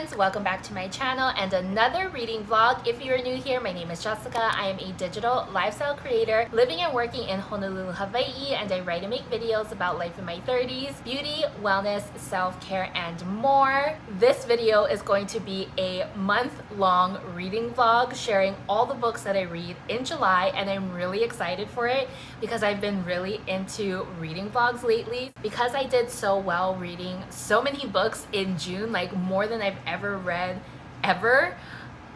friends, welcome back to my channel and another reading vlog. If you're new here, my name is Jessica. I am a digital lifestyle creator living and working in Honolulu, Hawaii, and I write and make videos about life in my 30s, beauty, wellness, self-care, and more. This video is going to be a month-long reading vlog sharing all the books that I read in July, and I'm really excited for it because I've been really into reading vlogs lately. Because I did so well reading so many books in June, like more than I've ever read ever,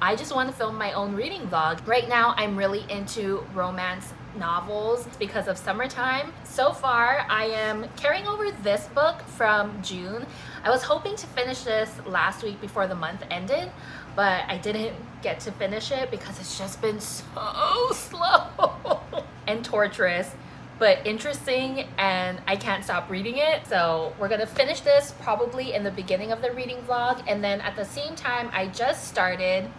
I just want to film my own reading vlog. Right now I'm really into romance novels because of summertime. So far I am carrying over this book from June. I was hoping to finish this last week before the month ended, but I didn't get to finish it because it's just been so slow and torturous, but interesting, and I can't stop reading it. So we're gonna finish this probably in the beginning of the reading vlog, and then at the same time I just started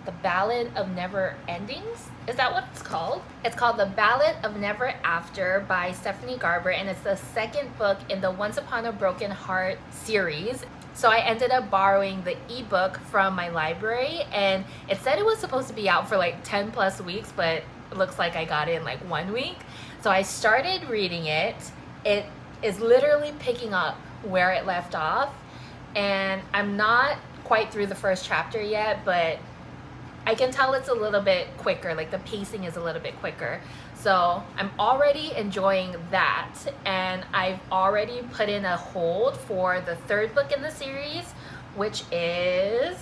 The Ballad of Never Endings. Is that what it's called? It's called The Ballad of Never After by Stephanie Garber, and it's the second book in the Once Upon a Broken Heart series. So I ended up borrowing the ebook from my library, and it said it was supposed to be out for like 10 plus weeks, but it looks like I got it in like 1 week. So I started reading it. It is literally picking up where it left off, and I'm not quite through the first chapter yet, but I can tell it's a little bit quicker, like the pacing is a little bit quicker. So I'm already enjoying that, and I've already put in a hold for the third book in the series, which is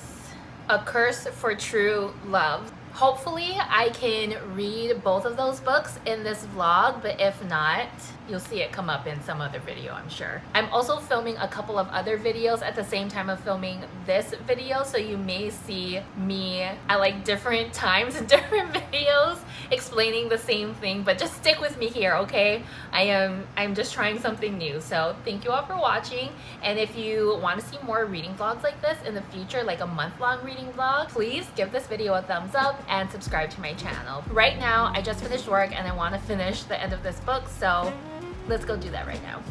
A Curse for True Love. Hopefully I can read both of those books in this vlog, but if not, you'll see it come up in some other video, I'm sure. I'm also filming a couple of other videos at the same time of filming this video, so you may see me at like different times in different videos explaining the same thing, but just stick with me here, okay? I'm just trying something new. So thank you all for watching, and if you want to see more reading vlogs like this in the future, like a month-long reading vlog, please give this video a thumbs up and subscribe to my channel. Right now I just finished work and I want to finish the end of this book, so let's go do that right now.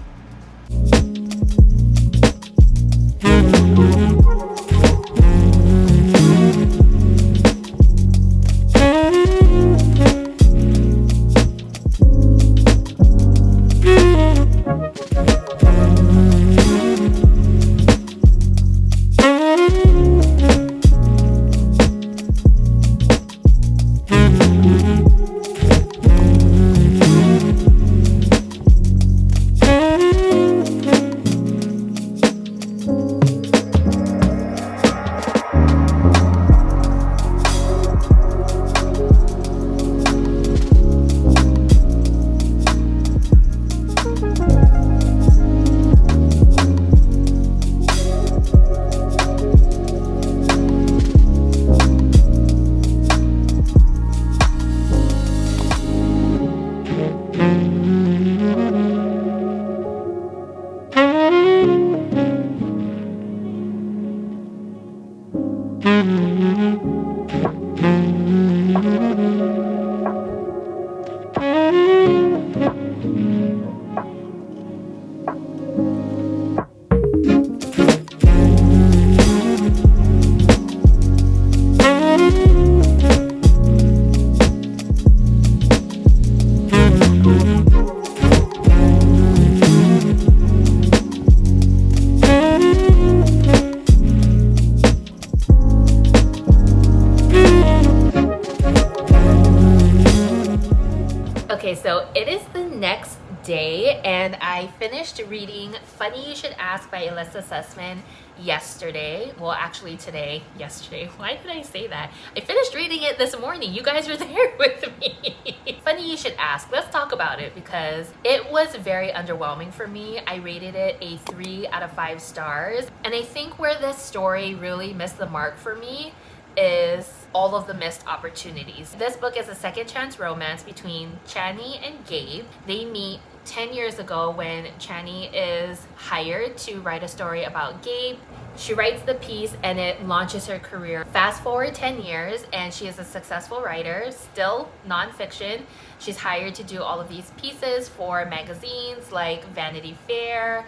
Okay, so it is the next day and I finished reading Funny You Should Ask by Alyssa Sussman yesterday. Well, actually today. Yesterday. Why did I say that? I finished reading it this morning. You guys were there with me. Funny You Should Ask. Let's talk about it because it was very underwhelming for me. I rated it a 3 out of 5 stars. And I think where this story really missed the mark for me is all of the missed opportunities. This book is a second chance romance between Chani and Gabe. They meet 10 years ago when Chani is hired to write a story about Gabe. She writes the piece and it launches her career. Fast forward 10 years and she is a successful writer, still nonfiction. She's hired to do all of these pieces for magazines like Vanity Fair,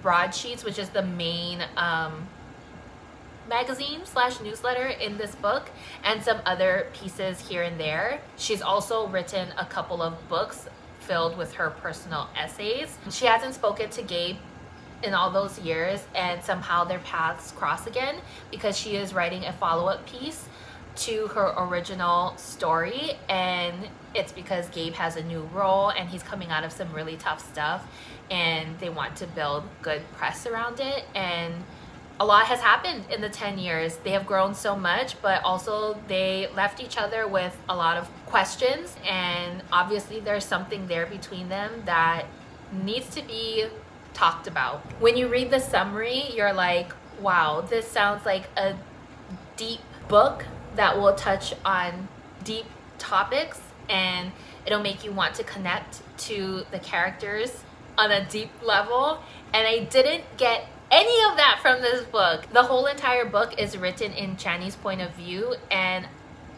Broadsheets, which is the main magazine slash newsletter in this book and some other pieces here and there. She's also written a couple of books filled with her personal essays. She hasn't spoken to Gabe in all those years, and somehow their paths cross again because she is writing a follow-up piece to her original story, and it's because Gabe has a new role and he's coming out of some really tough stuff, and they want to build good press around it. And a lot has happened in the 10 years. They have grown so much, but also they left each other with a lot of questions, and obviously there's something there between them that needs to be talked about. When you read the summary, you're like, wow, this sounds like a deep book that will touch on deep topics, and it'll make you want to connect to the characters on a deep level. And I didn't get any of that from this book. The whole entire book is written in Channy's point of view, and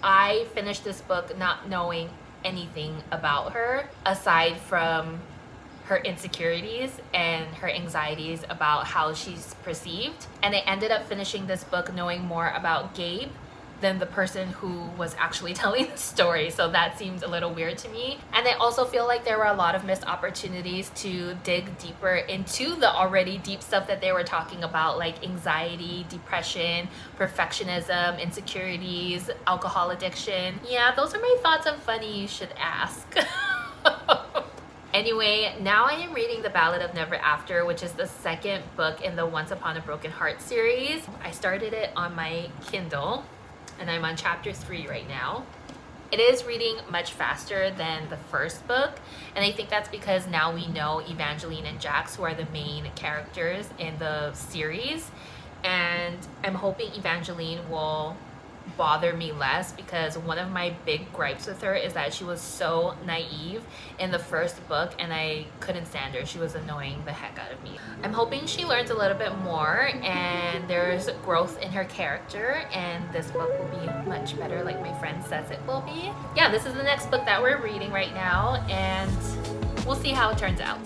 I finished this book not knowing anything about her aside from her insecurities and her anxieties about how she's perceived. And I ended up finishing this book knowing more about Gabe than the person who was actually telling the story. So that seemed a little weird to me. And I also feel like there were a lot of missed opportunities to dig deeper into the already deep stuff that they were talking about, like anxiety, depression, perfectionism, insecurities, alcohol addiction. Yeah, those are my thoughts on Funny You Should Ask. Anyway, now I am reading The Ballad of Never After, which is the second book in the Once Upon a Broken Heart series. I started it on my Kindle, and I'm on chapter 3 right now. It is reading much faster than the first book, and I think that's because now we know Evangeline and Jax, who are the main characters in the series, and I'm hoping Evangeline will bother me less, because one of my big gripes with her is that she was so naive in the first book and I couldn't stand her. She was annoying the heck out of me. I'm hoping she learns a little bit more and there's growth in her character, and this book will be much better like my friend says it will be. Yeah, this is the next book that we're reading right now, and we'll see how it turns out.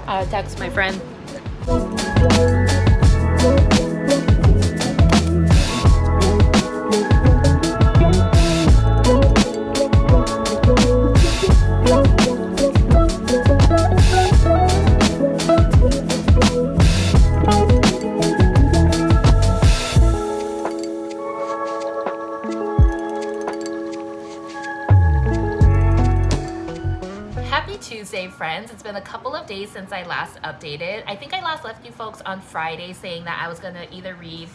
I'll text my friend. Tuesday, friends. It's been a couple of days since I last updated. I think I last left you folks on Friday saying that I was going to either read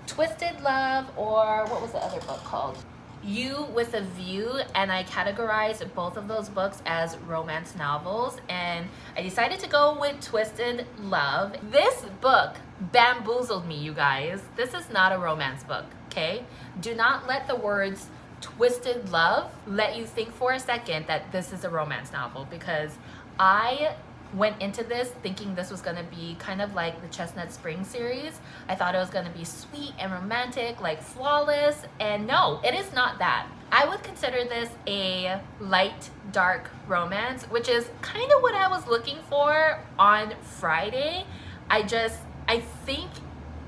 Twisted Love or what was the other book called? You with a View, and I categorized both of those books as romance novels, and I decided to go with Twisted Love. This book bamboozled me, you guys. This is not a romance book, okay? Do not let the words Twisted Love let you think for a second that this is a romance novel, because I went into this thinking this was going to be kind of like the Chestnut Spring series. I thought it was going to be sweet and romantic like Flawless, and no, it is not that. I would consider this a light dark romance, which is kind of what I was looking for on Friday. I think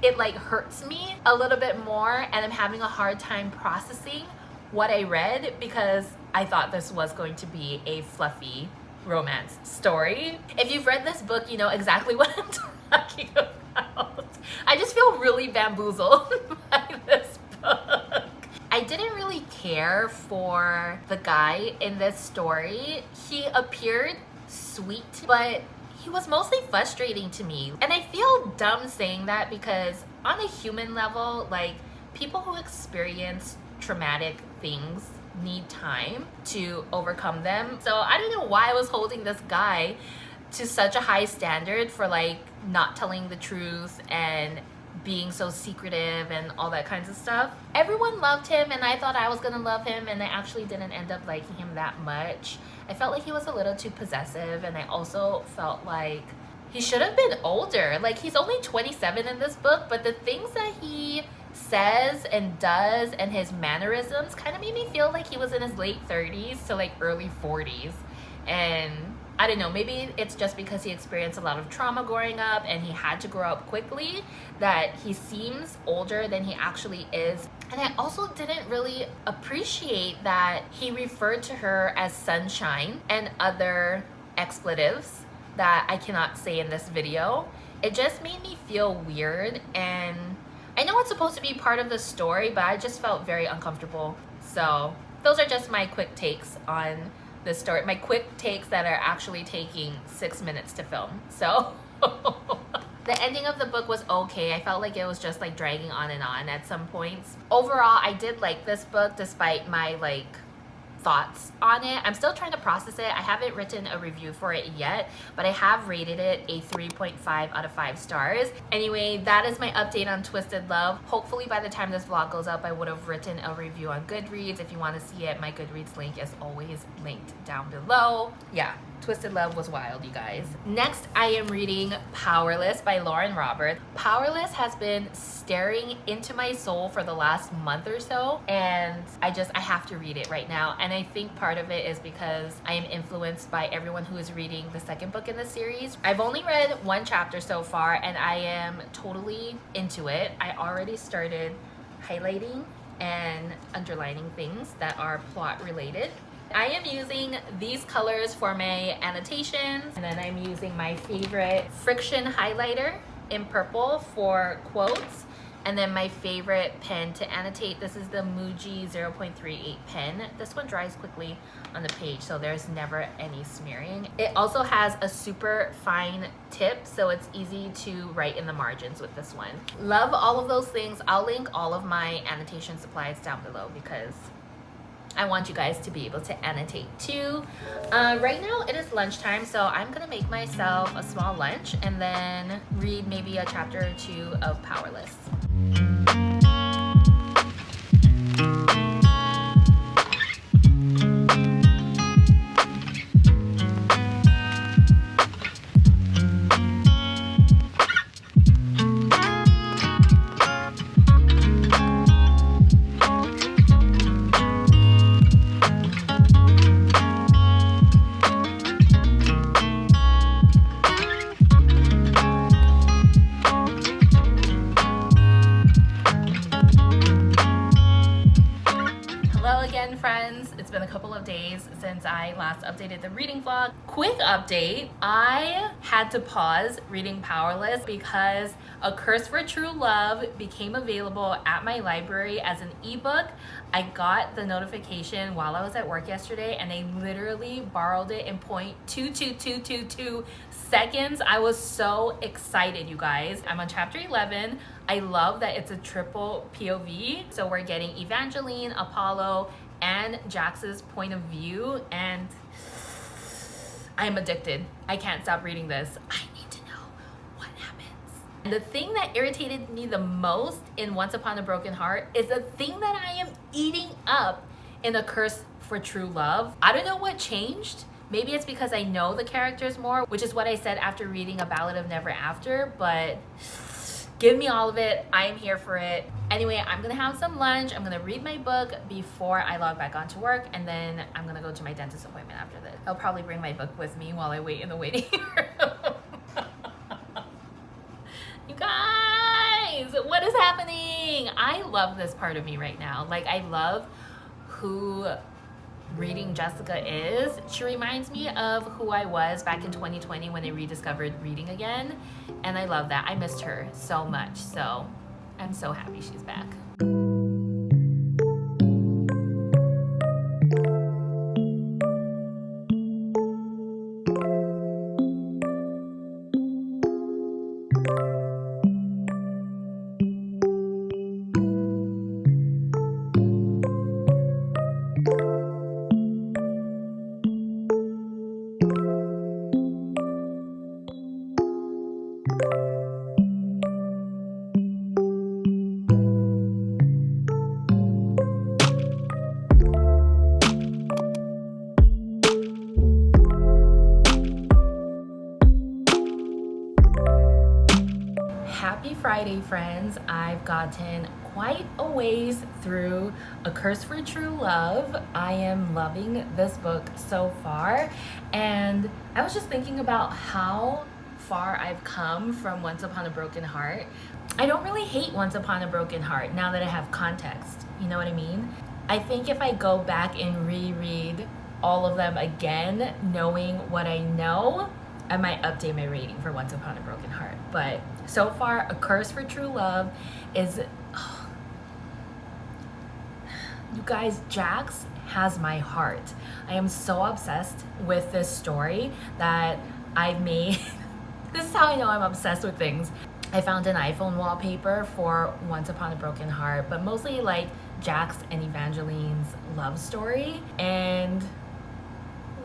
it like hurts me a little bit more, and I'm having a hard time processing what I read because I thought this was going to be a fluffy romance story. If you've read this book, you know exactly what I'm talking about. I just feel really bamboozled by this book. I didn't really care for the guy in this story. He appeared sweet, but he was mostly frustrating to me. And I feel dumb saying that because on a human level, like, people who experience traumatic things need time to overcome them. So I don't know why I was holding this guy to such a high standard for like not telling the truth and being so secretive and all that kinds of stuff. Everyone loved him, and I thought I was gonna love him, and I actually didn't end up liking him that much. I felt like he was a little too possessive, and I also felt like he should have been older. Like, he's only 27 in this book, but the things that he says and does and his mannerisms kind of made me feel like he was in his late 30s to like early 40s. And I don't know, maybe it's just because he experienced a lot of trauma growing up and he had to grow up quickly that he seems older than he actually is. And I also didn't really appreciate that he referred to her as Sunshine and other expletives that I cannot say in this video. It just made me feel weird, and I know it's supposed to be part of the story, but I just felt very uncomfortable. So those are just my quick takes on this story. My quick takes that are actually taking 6 minutes to film. So the ending of the book was okay. I felt like it was just like dragging on and on at some points. Overall, I did like this book despite my like thoughts on it. I'm still trying to process it. I haven't written a review for it yet, but I have rated it a 3.5 out of 5 stars. Anyway, that is my update on Twisted Love. Hopefully by the time this vlog goes up, I would have written a review on Goodreads. If you want to see it, my Goodreads link is always linked down below. Yeah, Twisted Love was wild, you guys. Next, I am reading Powerless by Lauren Roberts. Powerless has been staring into my soul for the last month or so, and I have to read it right now. And I think part of it is because I am influenced by everyone who is reading the second book in the series. I've only read 1 chapter so far, and I am totally into it. I already started highlighting and underlining things that are plot related. I am using these colors for my annotations, and then I'm using my favorite friction highlighter in purple for quotes, and then my favorite pen to annotate. This is the Muji 0.38 pen. This one dries quickly on the page, so there's never any smearing. It also has a super fine tip, so it's easy to write in the margins with this one. Love all of those things. I'll link all of my annotation supplies down below because I want you guys to be able to annotate too. Right now it is lunchtime, so I'm gonna make myself a small lunch and then read maybe a chapter or 2 of Powerless. Friends, it's been a couple of days since I last updated the reading vlog. Quick update, I had to pause reading Powerless because A Curse for True Love became available at my library as an ebook. I got the notification while I was at work yesterday, and I literally borrowed it in 0.22222 seconds. I was so excited, you guys. I'm on chapter 11. I love that it's a triple POV. So we're getting Evangeline, Apollo, and Jax's point of view, and I'm addicted. I can't stop reading this. I need to know what happens. And the thing that irritated me the most in Once Upon a Broken Heart is the thing that I am eating up in A Curse for True Love. I don't know what changed. Maybe it's because I know the characters more, which is what I said after reading A Ballad of Never After, but give me all of it. I am here for it. Anyway, I'm gonna have some lunch. I'm gonna read my book before I log back onto work, and then I'm gonna go to my dentist appointment after this. I'll probably bring my book with me while I wait in the waiting room. You guys, what is happening? I love this part of me right now. Like, I love who reading Jessica is. She reminds me of who I was back in 2020 when I rediscovered reading again, and I love that. I missed her so much, so I'm so happy she's back. Friday, friends. I've gotten quite a ways through A Curse for True Love. I am loving this book so far, and I was just thinking about how far I've come from Once Upon a Broken Heart. I don't really hate Once Upon a Broken Heart now that I have context, you know what I mean? I think if I go back and reread all of them again, knowing what I know, I might update my rating for Once Upon a Broken Heart. But so far, A Curse for True Love is... You guys, Jax has my heart. I am so obsessed with this story that I've made... This is how I know I'm obsessed with things. I found an iPhone wallpaper for Once Upon a Broken Heart, but mostly like Jax and Evangeline's love story. And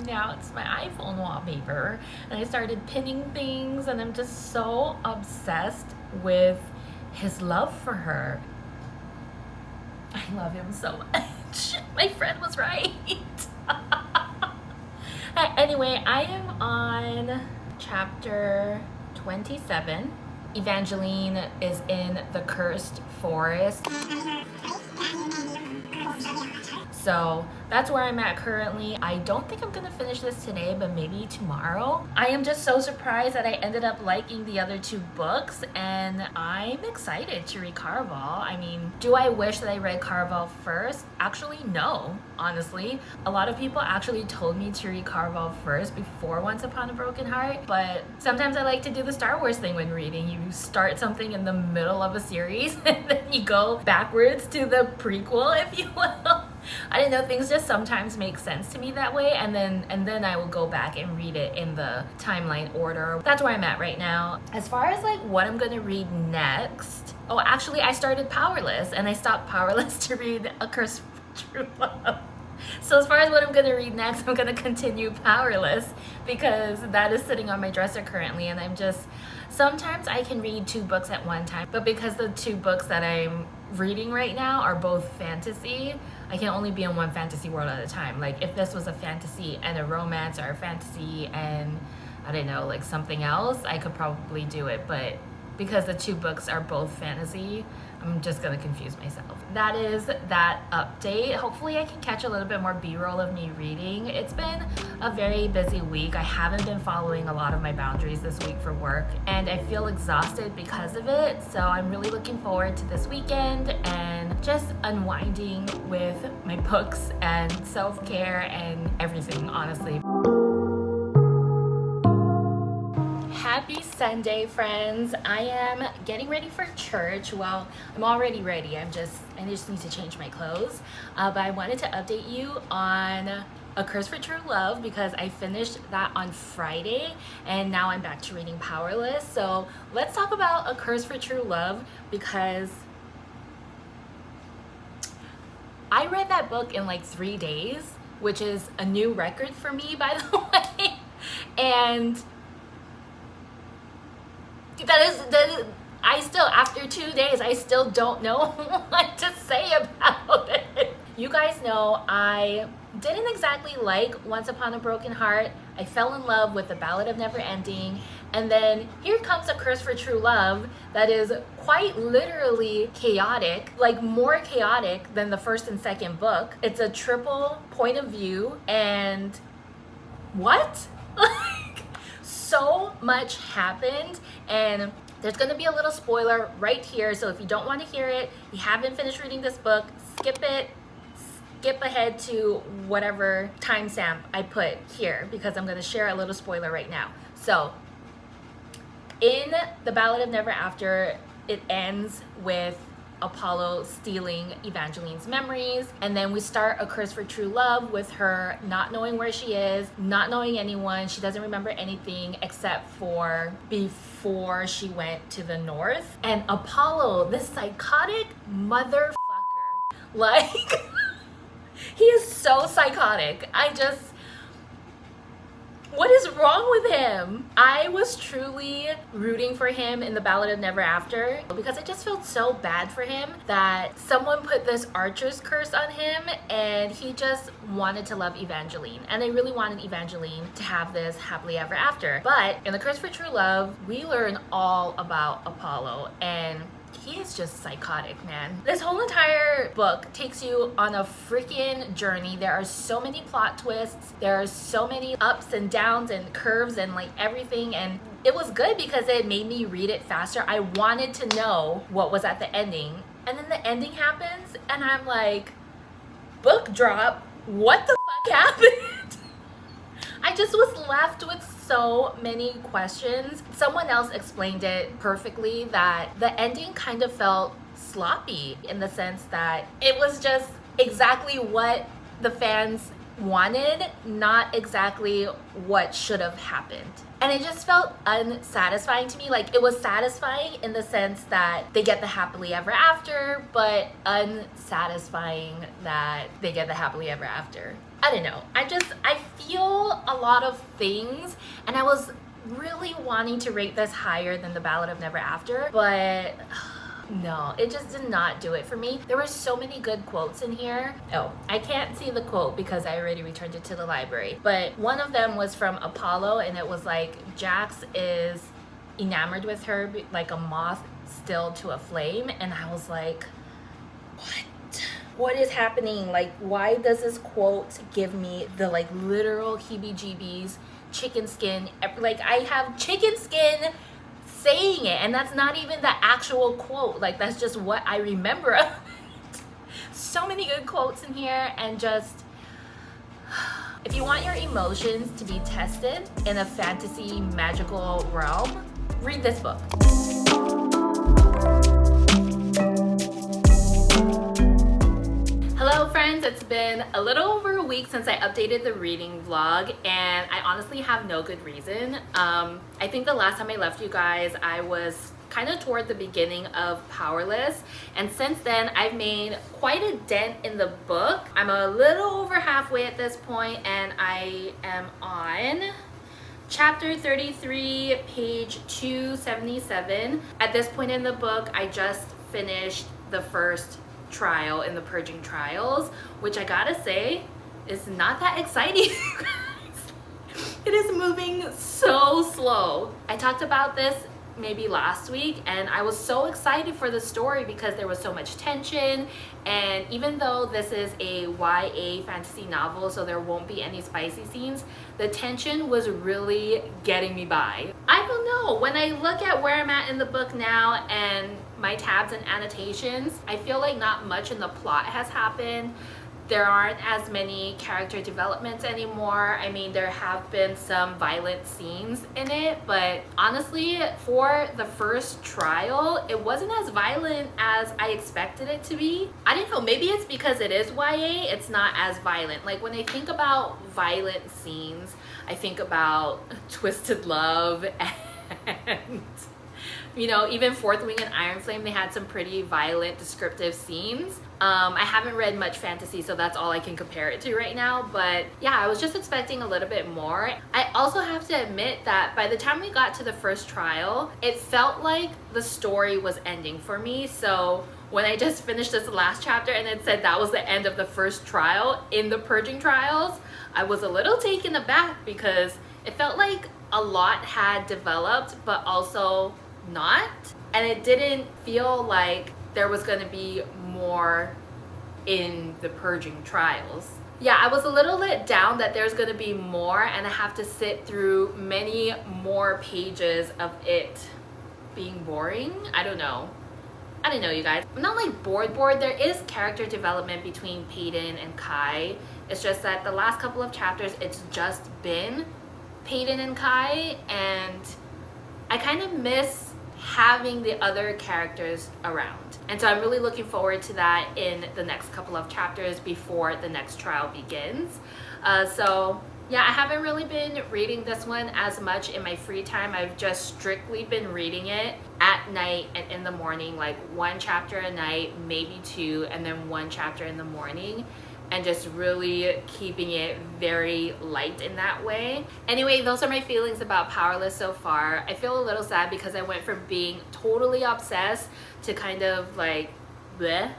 now it's my iPhone wallpaper, and I started pinning things, and I'm just so obsessed with his love for her. I love him so much. My friend was right. Anyway, I am on chapter 27. Evangeline is in the cursed forest. So that's where I'm at currently. I don't think I'm gonna finish this today, but maybe tomorrow. I am just so surprised that I ended up liking the other two books, and I'm excited to read Caraval. I mean, do I wish that I read Caraval first? Actually, no, honestly. A lot of people actually told me to read Caraval first before Once Upon a Broken Heart, but sometimes I like to do the Star Wars thing when reading. You start something in the middle of a series and then you go backwards to the prequel, if you will. I don't know, things just sometimes make sense to me that way, and then I will go back and read it in the timeline order. That's where I'm at right now. As far as like what I'm gonna read next, oh, actually I started Powerless, and I stopped Powerless to read A Curse for True Love. So as far as what I'm gonna read next, I'm gonna continue Powerless because that is sitting on my dresser currently, and I'm just, sometimes I can read two books at one time, but because the two books that I'm reading right now are both fantasy, I can only be in one fantasy world at a time. Like if this was a fantasy and a romance, or a fantasy and I don't know, like something else, I could probably do it, but because the two books are both fantasy, I'm just gonna confuse myself. That is that update. Hopefully I can catch a little bit more B-roll of me reading. It's been a very busy week. I haven't been following a lot of my boundaries this week for work, and I feel exhausted because of it. So I'm really looking forward to this weekend and just unwinding with my books and self-care and everything, honestly. Happy Sunday, friends. I am getting ready for church. Well, I'm already ready. I just need to change my clothes. But I wanted to update you on A Curse for True Love because I finished that on Friday, and now I'm back to reading Powerless. So let's talk about A Curse for True Love because I read that book in like 3 days, which is a new record for me, by the way. And that is, I still, after 2 days, I still don't know what to say about it. You guys know I didn't exactly like Once Upon a Broken Heart. I fell in love with The Ballad of Never Ending, and then here comes A Curse for True Love that is quite literally chaotic, like more chaotic than the first and second book. It's a triple point of view, and what? So much happened, and there's gonna be a little spoiler right here, so if you don't want to hear it, you haven't finished reading this book, skip it, skip ahead to whatever timestamp I put here, because I'm gonna share a little spoiler right now. So in The Ballad of Never After, it ends with Apollo stealing Evangeline's memories, and then we start A Curse for True Love with her not knowing where she is, not knowing anyone. She doesn't remember anything except for before she went to the north. And Apollo, this psychotic motherfucker, like he is so psychotic. What is wrong with him? I was truly rooting for him in the Ballad of Never After because I just felt so bad for him that someone put this Archer's curse on him and he just wanted to love Evangeline. And I really wanted Evangeline to have this happily ever after. But in The Curse for True Love, we learn all about Apollo, and he is just psychotic, man. This whole entire book takes you on a freaking journey. There are so many plot twists. There are so many ups and downs and curves and like everything. And it was good because it made me read it faster. I wanted to know what was at the ending. And then the ending happens and I'm like, book drop. What the fuck happened? I just was left with so many questions. Someone else explained it perfectly that the ending kind of felt sloppy in the sense that it was just exactly what the fans wanted, not exactly what should have happened. And it just felt unsatisfying to me. Like, it was satisfying in the sense that they get the happily ever after, but unsatisfying that they get the happily ever after. I don't know. I feel a lot of things, and I was really wanting to rate this higher than the Ballad of Never After, but no, it just did not do it for me. There were so many good quotes in here. Oh, I can't see the quote because I already returned it to the library, but one of them was from Apollo, and it was like, Jax is enamored with her like a moth still to a flame, and I was like, what is happening? Like, why does this quote give me the like literal heebie-jeebies, chicken skin? Like, I have chicken skin saying it, and that's not even the actual quote. Like, that's just what I remember of it. So many good quotes in here, and just, if you want your emotions to be tested in a fantasy magical realm, read this book. Hello friends, it's been a little over a week since I updated the reading vlog, and I honestly have no good reason. I think the last time I left you guys, I was kind of toward the beginning of Powerless, and since then I've made quite a dent in the book. I'm a little over halfway at this point, and I am on chapter 33, page 277. At this point in the book, I just finished the first trial in the Purging Trials, which I gotta say is not that exciting. It is moving so slow. I talked about this maybe last week, and I was so excited for the story because there was so much tension, and even though this is a YA fantasy novel, so there won't be any spicy scenes, the tension was really getting me by. I don't know, when I look at where I'm at in the book now and my tabs and annotations, I feel like not much in the plot has happened. There aren't as many character developments anymore. I mean, there have been some violent scenes in it, but honestly, for the first trial, it wasn't as violent as I expected it to be. I don't know, maybe it's because it is YA, it's not as violent. Like, when I think about violent scenes, I think about Twisted Love and you know, even Fourth Wing and Iron Flame, they had some pretty violent, descriptive scenes. I haven't read much fantasy, so that's all I can compare it to right now. But yeah, I was just expecting a little bit more. I also have to admit that by the time we got to the first trial, it felt like the story was ending for me. So when I just finished this last chapter and it said that was the end of the first trial in the Purging Trials, I was a little taken aback because it felt like a lot had developed, but also not, and it didn't feel like there was going to be more in the Purging Trials. Yeah, I was a little let down that there's going to be more, and I have to sit through many more pages of it being boring. I don't know, you guys. I'm not like bored. There is character development between Peyton and Kai. It's just that the last couple of chapters, it's just been Peyton and Kai, and I kind of miss having the other characters around. And so I'm really looking forward to that in the next couple of chapters before the next trial begins. So yeah, I haven't really been reading this one as much in my free time. I've just strictly been reading it at night and in the morning, like one chapter a night, maybe two, and then one chapter in the morning. and just really keeping it very light in that way. Anyway, those are my feelings about Powerless so far. I feel a little sad because I went from being totally obsessed to kind of like bleh.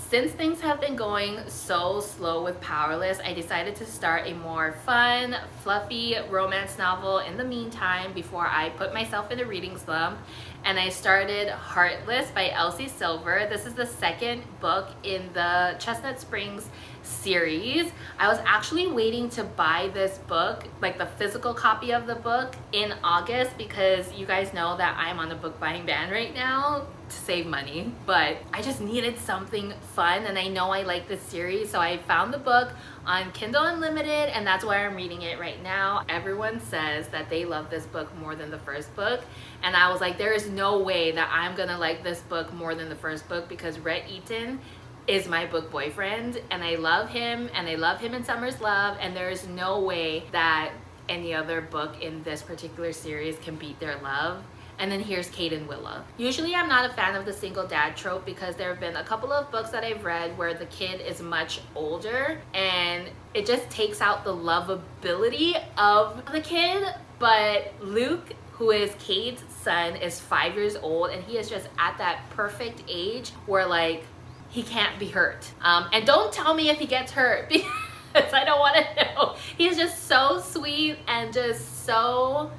Since things have been going so slow with Powerless, I decided to start a more fun, fluffy romance novel in the meantime before I put myself in a reading slump. And I started Heartless by Elsie Silver. This is the second book in the Chestnut Springs series. I was actually waiting to buy this book, like the physical copy of the book, in August because you guys know that I'm on a book buying ban right now to save money, but I just needed something fun and I know I like this series, so I found the book on Kindle Unlimited and that's why I'm reading it right now. Everyone says that they love this book more than the first book, and I was like, there is no way that I'm gonna like this book more than the first book because Rhett Eaton is my book boyfriend and I love him in Summer's Love, and there is no way that any other book in this particular series can beat their love. And then here's Kate and Willa. Usually I'm not a fan of the single dad trope because there have been a couple of books that I've read where the kid is much older and it just takes out the lovability of the kid. But Luke, who is Kate's son, is 5 years old and he is just at that perfect age where like he can't be hurt. And don't tell me if he gets hurt because I don't want to know. He's just so sweet and just so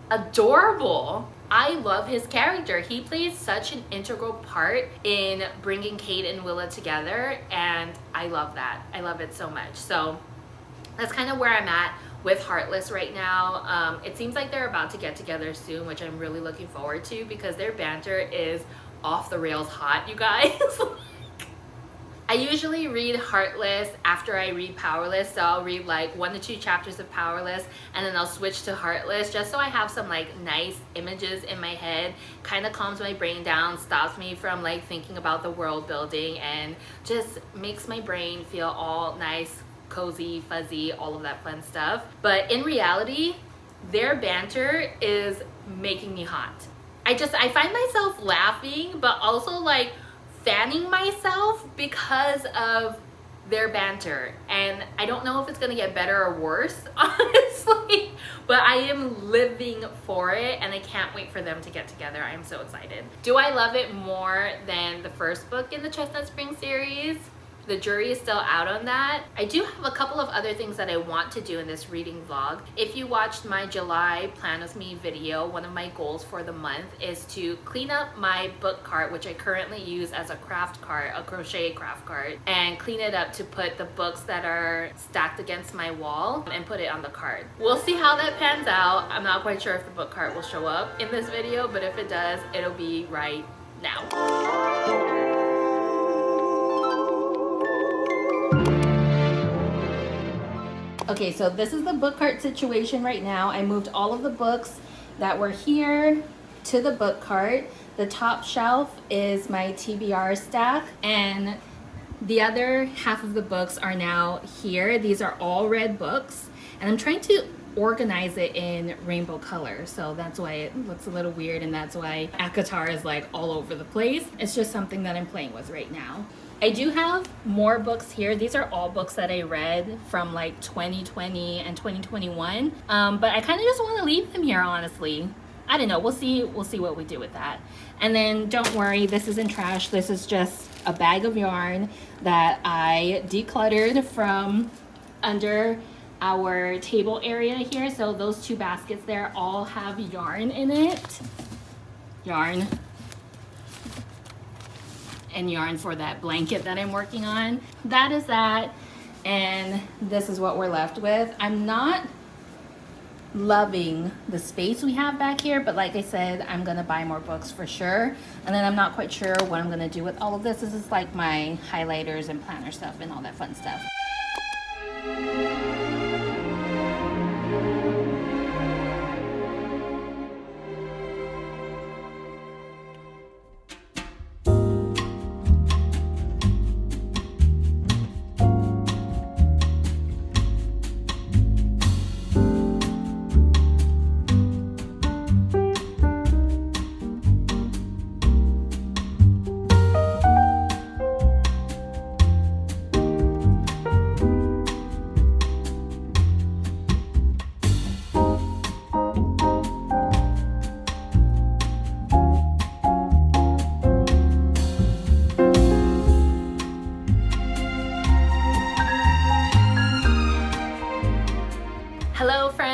adorable. I love his character. He plays such an integral part in bringing Kate and Willa together, and I love that. I love it so much. So that's kind of where I'm at with Heartless right now. It seems like they're about to get together soon, which I'm really looking forward to because their banter is off the rails hot, you guys. I usually read Heartless after I read Powerless, so I'll read like 1 to 2 chapters of Powerless and then I'll switch to Heartless just so I have some like nice images in my head. Kind of calms my brain down, stops me from like thinking about the world building, and just makes my brain feel all nice, cozy, fuzzy, all of that fun stuff. But in reality, their banter is making me hot. I find myself laughing but also like fanning myself because of their banter, and I don't know if it's gonna get better or worse honestly, but I am living for it and I can't wait for them to get together. I am so excited. Do I love it more than the first book in the Chestnut Springs series? The jury is still out on that. I do have a couple of other things that I want to do in this reading vlog. If you watched my July Plan With Me video, one of my goals for the month is to clean up my book cart, which I currently use as a craft cart, a crochet craft cart, and clean it up to put the books that are stacked against my wall and put it on the cart. We'll see how that pans out. I'm not quite sure if the book cart will show up in this video, but if it does, it'll be right now. Okay, so this is the book cart situation right now. I moved all of the books that were here to the book cart. The top shelf is my TBR stack, and the other half of the books are now here. These are all red books, and I'm trying to organize it in rainbow colors, so that's why it looks a little weird, and that's why ACOTAR is like all over the place. It's just something that I'm playing with right now. I do have more books here. These are all books that I read from like 2020 and 2021, but I kind of just want to leave them here, honestly. I don't know, we'll see what we do with that. And then don't worry, this isn't trash. This is just a bag of yarn that I decluttered from under our table area here. So those 2 baskets there all have yarn in it. Yarn. And yarn for that blanket that I'm working on. That is that, and this is what we're left with. I'm not loving the space we have back here, but like I said, I'm gonna buy more books for sure. And then I'm not quite sure what I'm gonna do with all of this. This is like my highlighters and planner stuff and all that fun stuff.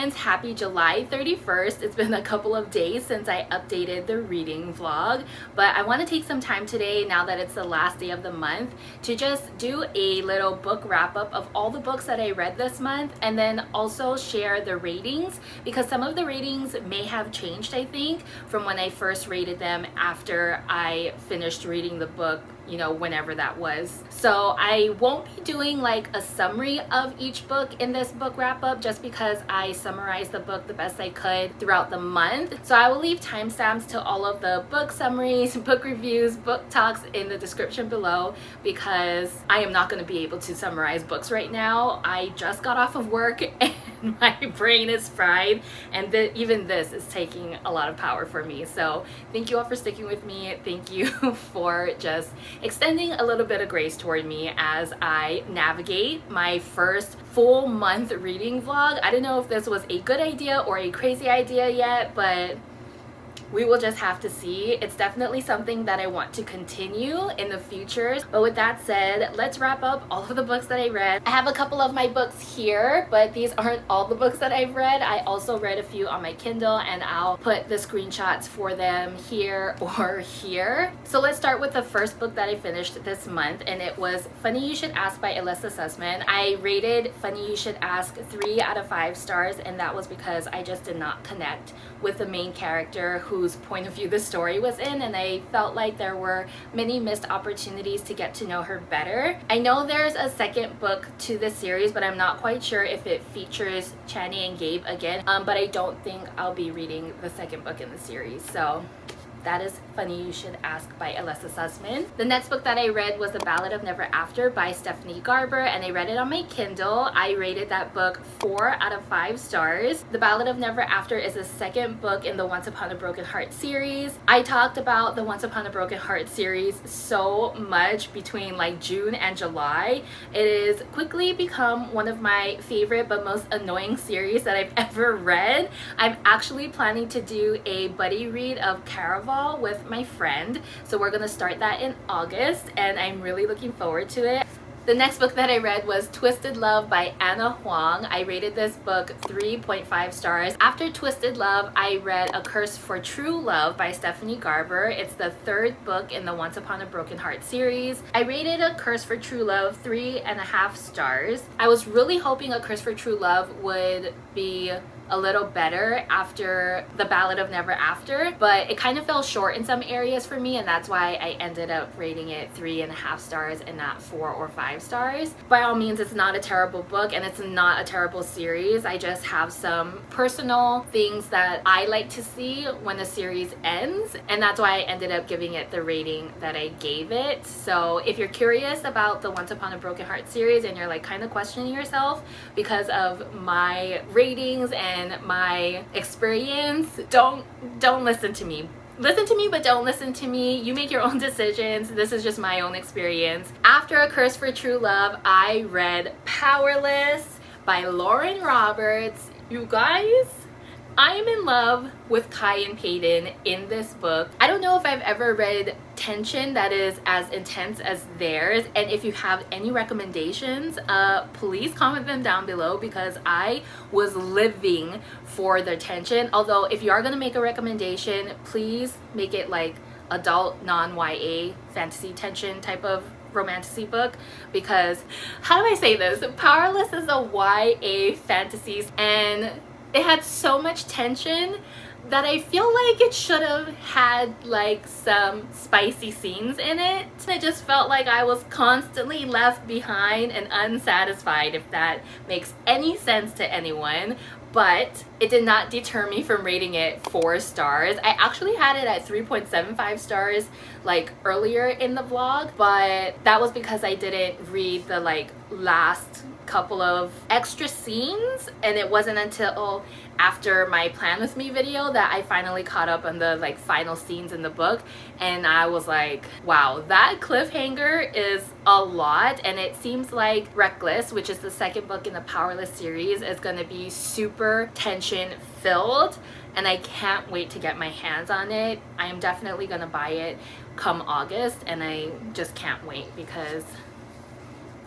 friends, happy July 31st. It's been a couple of days since I updated the reading vlog, but I want to take some time today, now that it's the last day of the month, to just do a little book wrap up of all the books that I read this month, and then also share the ratings, because some of the ratings may have changed, I think, from when I first rated them after I finished reading the book, you know, whenever that was. So I won't be doing like a summary of each book in this book wrap up, just because I summarized the book the best I could throughout the month. So I will leave timestamps to all of the book summaries, book reviews, book talks in the description below, because I am not going to be able to summarize books right now. I just got off of work and my brain is fried, and even this is taking a lot of power for me. So thank you all for sticking with me. Thank you for just extending a little bit of grace toward me as I navigate my first full month reading vlog. I don't know if this was a good idea or a crazy idea yet, but we will just have to see. It's definitely something that I want to continue in the future. But with that said, let's wrap up all of the books that I read. I have a couple of my books here, but these aren't all the books that I've read. I also read a few on my Kindle, and I'll put the screenshots for them here or here. So let's start with the first book that I finished this month, and it was Funny You Should Ask by Alyssa Sussman. I rated Funny You Should Ask 3 out of 5 stars, and that was because I just did not connect with the main character whose point of view the story was in, and I felt like there were many missed opportunities to get to know her better. I know there's a second book to this series, but I'm not quite sure if it features Chani and Gabe again, but I don't think I'll be reading the second book in the series. So that is Funny You Should Ask by Alyssa Sussman. The next book that I read was The Ballad of Never After by Stephanie Garber, and I read it on my Kindle. I rated that book 4 out of 5 stars. The Ballad of Never After is the second book in the Once Upon a Broken Heart series. I talked about the Once Upon a Broken Heart series so much between like June and July. It has quickly become one of my favorite but most annoying series that I've ever read. I'm actually planning to do a buddy read of Caraval with my friend, so we're gonna start that in August, and I'm really looking forward to it. The next book that I read was Twisted Love by Anna Huang. I rated this book 3.5 stars. After Twisted Love, I read A Curse for True Love by Stephanie Garber. It's the third book in the Once Upon a Broken Heart series. I rated A Curse for True Love 3.5 stars. I was really hoping A Curse for True Love would be a little better after The Ballad of Never After, but it kind of fell short in some areas for me, and that's why I ended up rating it 3.5 stars and not 4 or 5 stars. By all means, it's not a terrible book and it's not a terrible series. I just have some personal things that I like to see when a series ends, and that's why I ended up giving it the rating that I gave it. So if you're curious about the Once Upon a Broken Heart series and you're like kind of questioning yourself because of my ratings and my experience, don't listen to me. Listen to me, but don't listen to me. You make your own decisions. This is just my own experience. After A Curse for True Love, I read Powerless by Lauren Roberts. You guys, I am in love with Kai and Peyton in this book. I don't know if I've ever read tension that is as intense as theirs, and if you have any recommendations, please comment them down below, because I was living for their tension. Although if you are going to make a recommendation, please make it like adult, non-YA fantasy tension type of romantasy book, because how do I say this? Powerless is a YA fantasy, and it had so much tension that I feel like it should have had like some spicy scenes in it. I just felt like I was constantly left behind and unsatisfied, if that makes any sense to anyone. But it did not deter me from rating it 4 stars. I actually had it at 3.75 stars like earlier in the vlog, but that was because I didn't read the like last couple of extra scenes, and it wasn't until after my Plan With Me video that I finally caught up on the like final scenes in the book, and I was like, wow, that cliffhanger is a lot. And it seems like Reckless, which is the second book in the Powerless series, is going to be super tension filled, and I can't wait to get my hands on it. I am definitely going to buy it come August, and I just can't wait because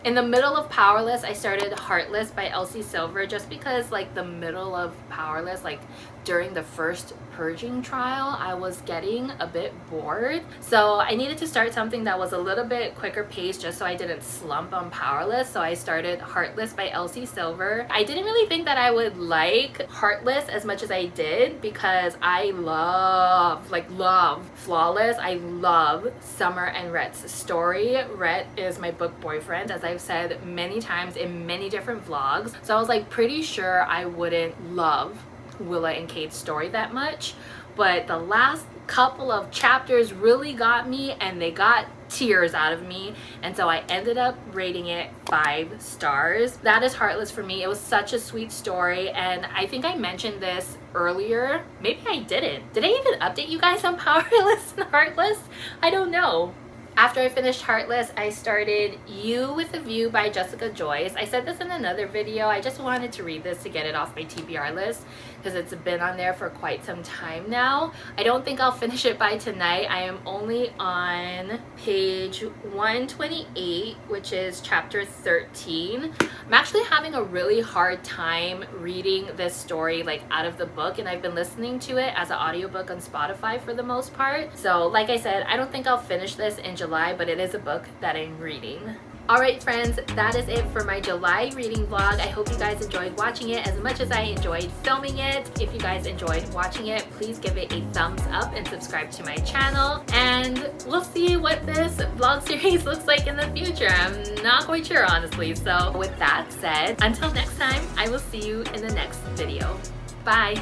In the middle of Powerless, I started Heartless by Elsie Silver just because like the middle of Powerless, like during the first purging trial, I was getting a bit bored. So I needed to start something that was a little bit quicker paced just so I didn't slump on Powerless. So I started Heartless by Elsie Silver. I didn't really think that I would like Heartless as much as I did because I love Flawless. I love Summer and Rhett's story. Rhett is my book boyfriend, as I've said many times in many different vlogs. So I was like pretty sure I wouldn't love Willa and Kate's story that much, but the last couple of chapters really got me and they got tears out of me, and so I ended up rating it 5 stars. That is Heartless for me. It was such a sweet story, and I think I mentioned this earlier. Maybe I didn't. Did I even update you guys on Powerless and Heartless? I don't know. After I finished Heartless, I started You with a View by Jessica Joyce. I said this in another video. I just wanted to read this to get it off my TBR list because it's been on there for quite some time now. I don't think I'll finish it by tonight. I am only on page 128, which is chapter 13. I'm actually having a really hard time reading this story like out of the book, and I've been listening to it as an audiobook on Spotify for the most part. So like I said, I don't think I'll finish this in July, but it is a book that I'm reading. Alright friends, that is it for my July reading vlog. I hope you guys enjoyed watching it as much as I enjoyed filming it. If you guys enjoyed watching it, please give it a thumbs up and subscribe to my channel. And we'll see what this vlog series looks like in the future. I'm not quite sure, honestly. So with that said, until next time, I will see you in the next video. Bye!